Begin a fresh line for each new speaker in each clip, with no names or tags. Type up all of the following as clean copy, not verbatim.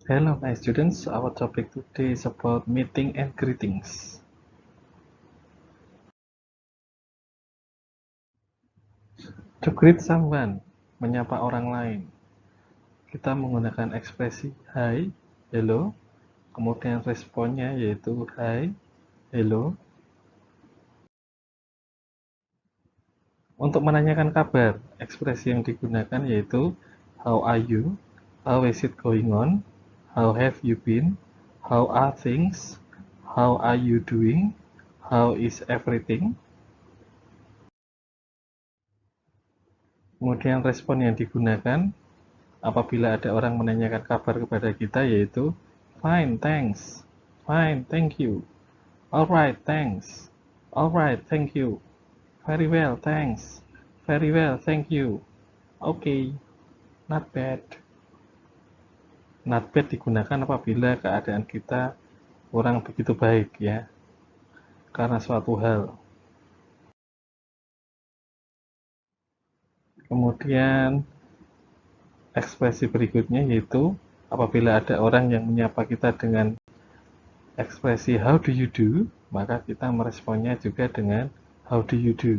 Hello, my students. Our topic today is about meeting and greetings. To greet someone, menyapa orang lain, kita menggunakan ekspresi hi, hello, kemudian responnya yaitu hi, hello. Untuk menanyakan kabar, ekspresi yang digunakan yaitu how are you, how is it going on, how have you been, how are things, how are you doing, how is everything. Kemudian respon yang digunakan apabila ada orang menanyakan kabar kepada kita yaitu fine, thanks. Fine, thank you. Alright, thanks. Alright, thank you. Very well, thanks. Very well, thank you. Okay, not bad. Not bad digunakan apabila keadaan kita kurang begitu baik ya, karena suatu hal. Kemudian ekspresi berikutnya yaitu apabila ada orang yang menyapa kita dengan ekspresi how do you do, maka kita meresponnya juga dengan how do you do.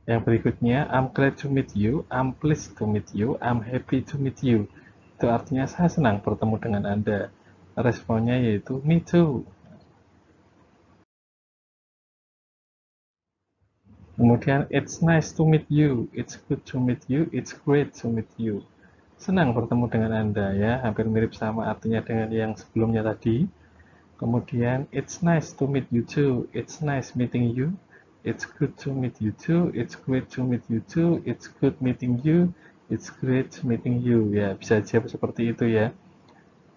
Yang berikutnya, I'm glad to meet you, I'm pleased to meet you, I'm happy to meet you. Itu artinya saya senang bertemu dengan Anda. Responnya yaitu me too. Kemudian, it's nice to meet you, it's good to meet you, it's great to meet you. Senang bertemu dengan Anda ya, hampir mirip sama artinya dengan yang sebelumnya tadi. Kemudian, it's nice to meet you too, it's nice meeting you, it's good to meet you too, it's great to meet you too, it's good meeting you, it's great meeting you. Ya, bisa jawab seperti itu ya.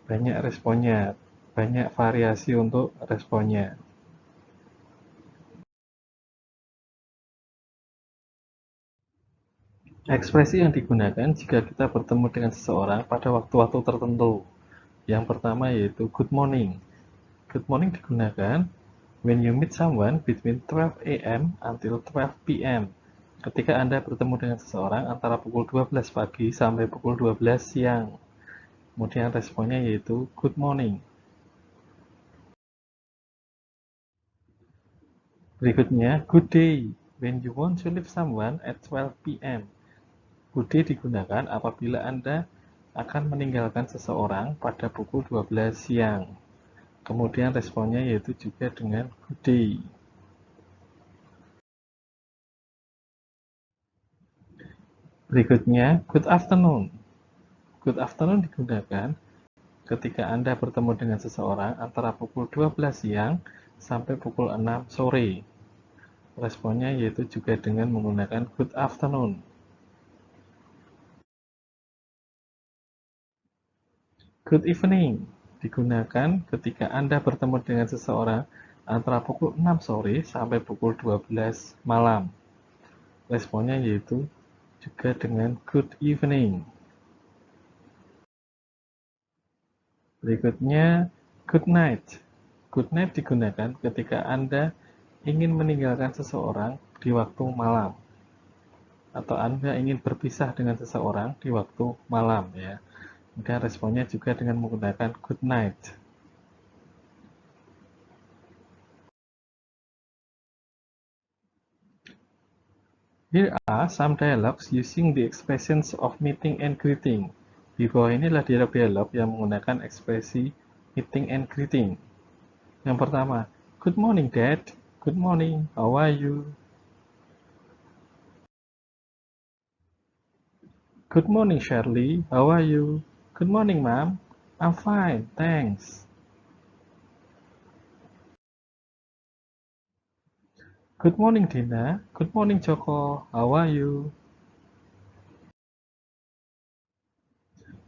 Banyak responnya, banyak variasi untuk responnya. Ekspresi yang digunakan jika kita bertemu dengan seseorang pada waktu-waktu tertentu. Yang pertama yaitu good morning. Good morning digunakan when you meet someone between 12 a.m. until 12 p.m. Ketika Anda bertemu dengan seseorang antara pukul 12 pagi sampai pukul 12 siang. Kemudian responnya yaitu good morning. Berikutnya, good day. When you want to leave someone at 12 p.m. Good day digunakan apabila Anda akan meninggalkan seseorang pada pukul 12 siang. Kemudian responnya yaitu juga dengan good day. Berikutnya, good afternoon. Good afternoon digunakan ketika Anda bertemu dengan seseorang antara pukul 12 siang sampai pukul 6 sore. Responnya yaitu juga dengan menggunakan good afternoon. Good evening digunakan ketika Anda bertemu dengan seseorang antara pukul 6 sore sampai pukul 12 malam. Responnya yaitu juga dengan good evening. Berikutnya, good night. Good night digunakan ketika Anda ingin meninggalkan seseorang di waktu malam. Atau Anda ingin berpisah dengan seseorang di waktu malam ya. Dan responnya juga dengan menggunakan good night. Here are some dialogues using the expressions of meeting and greeting. Di bawah inilah dialog-dialog yang menggunakan ekspresi meeting and greeting. Yang pertama, good morning Dad. Good morning, how are you? Good morning Shirley, how are you? Good morning Mom, I'm fine, thanks. Good morning Dina, good morning Joko, how are you?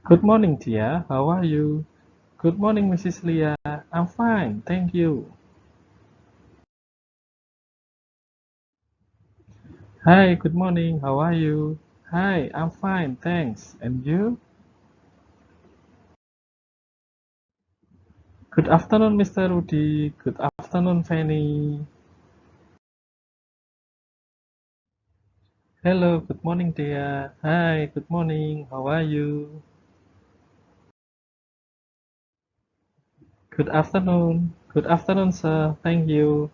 Good morning Tia, how are you? Good morning Mrs. Leah, I'm fine, thank you. Hi, good morning, how are you? Hi, I'm fine, thanks. And you? Good afternoon, Mr. Rudy. Good afternoon, Fanny. Hello, good morning, dear. Hi, good morning. How are you? Good afternoon. Good afternoon, sir. Thank you.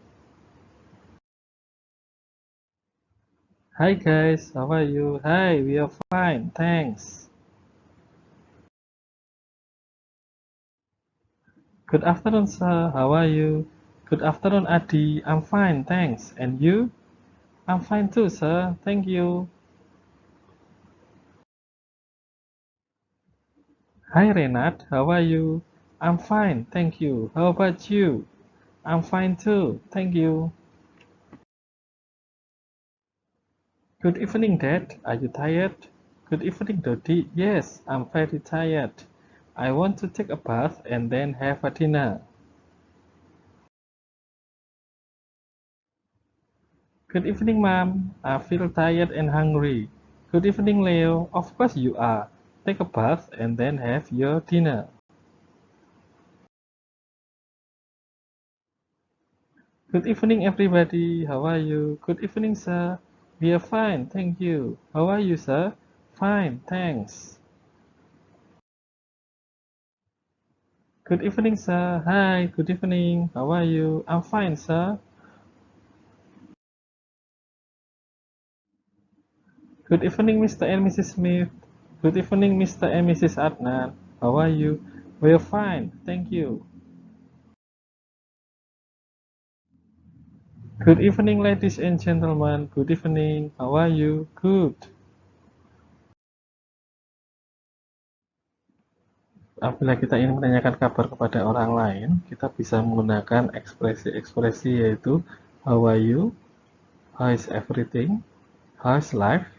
Hi, guys. How are you? Hi, we are fine. Thanks. Good afternoon, sir. How are you? Good afternoon, Adi. I'm fine. Thanks. And you? I'm fine too, sir. Thank you. Hi, Renat. How are you? I'm fine. Thank you. How about you? I'm fine too. Thank you. Good evening, Dad. Are you tired? Good evening, Dodi. Yes, I'm very tired. I want to take a bath and then have a dinner. Good evening, Mom. I feel tired and hungry. Good evening, Leo. Of course you are. Take a bath and then have your dinner. Good evening, everybody. How are you? Good evening, sir. We are fine, thank you. How are you, sir? Fine, thanks. Good evening, sir. Hi, good evening. How are you? I'm fine, sir. Good evening, Mr. and Mrs. Smith. Good evening, Mr. and Mrs. Adnan. How are you? We're fine, thank you. Good evening, ladies and gentlemen. Good evening. How are you? Good. Apabila kita ingin menanyakan kabar kepada orang lain, kita bisa menggunakan ekspresi-ekspresi yaitu how are you, how is everything, how is life.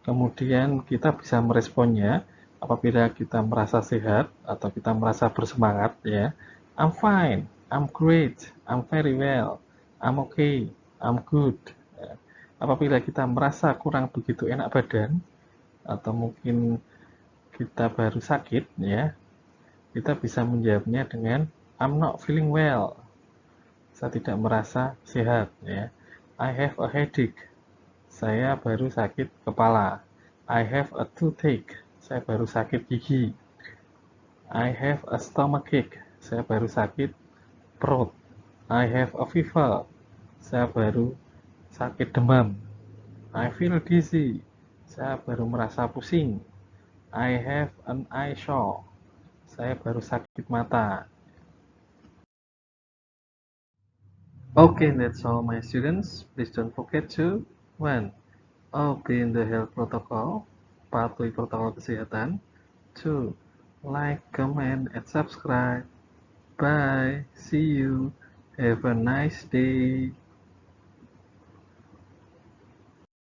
Kemudian kita bisa meresponnya apabila kita merasa sehat atau kita merasa bersemangat ya. I'm fine, I'm great, I'm very well, I'm okay, I'm good. Ya. Apabila kita merasa kurang begitu enak badan atau mungkin kita baru sakit ya, kita bisa menjawabnya dengan I'm not feeling well. Saya tidak merasa sehat ya. I have a headache. Saya baru sakit kepala. I have a toothache. Saya baru sakit gigi. I have a stomachache. Saya baru sakit perut. I have a fever. Saya baru sakit demam. I feel dizzy. Saya baru merasa pusing. I have an eye sore. Saya baru sakit mata. Okay, that's all my students. Please don't forget to 1. Obey the health protocol. Patuhi protokol kesehatan. 2. Like, comment, and subscribe. Bye. See you. Have a nice day.